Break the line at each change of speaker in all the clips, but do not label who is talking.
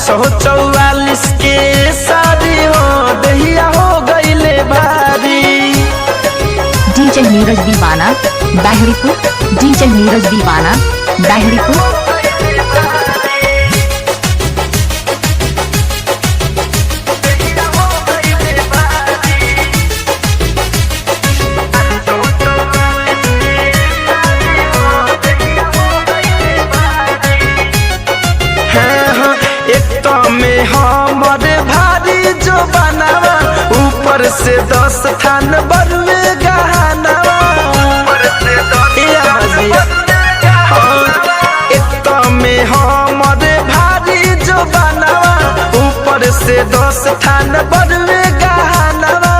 444 के शादी हो दहिया हो गईले भारी।
डीजे नीरज दीवाना बाहरीपुर, डीजे नीरज दीवाना बाहरीपुर।
में हमारे भारी जो बनावा ऊपर से 10 थान बरुए गहनावा। में हमारे भारी जो बनावा ऊपर से 10 थान बरुए गहनावा।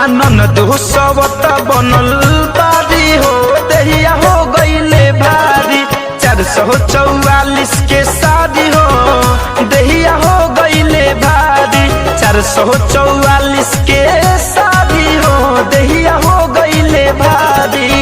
आनंद दुसवत बनल बारी हो दहिया हो गईले भारी। 444 के शादी हो दहिया हो गईले भारी। 444 के शादी हो दहिया हो गईले भारी।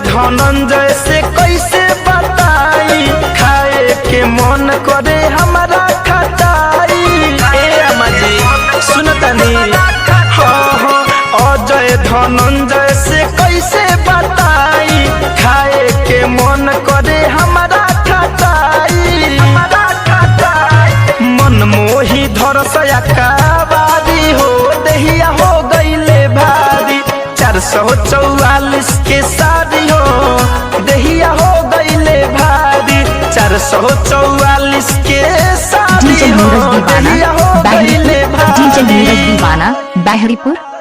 धनंजय से कैसे बताई खाए के मन करे हमारा खटाई। ए अम्माजी सुनतनी अजय धनंजय से कैसे बताई खाए के मन करे हमारा खटाई। मन मोही धरसया काबारी हो दहिया हो गईले भारी। 444 के शादी हो दहिया हो गईले भारी। 444 के शादी हो दहिया हो गईले भारी।
डीजे नीरज दीवाना बाहरीपुर।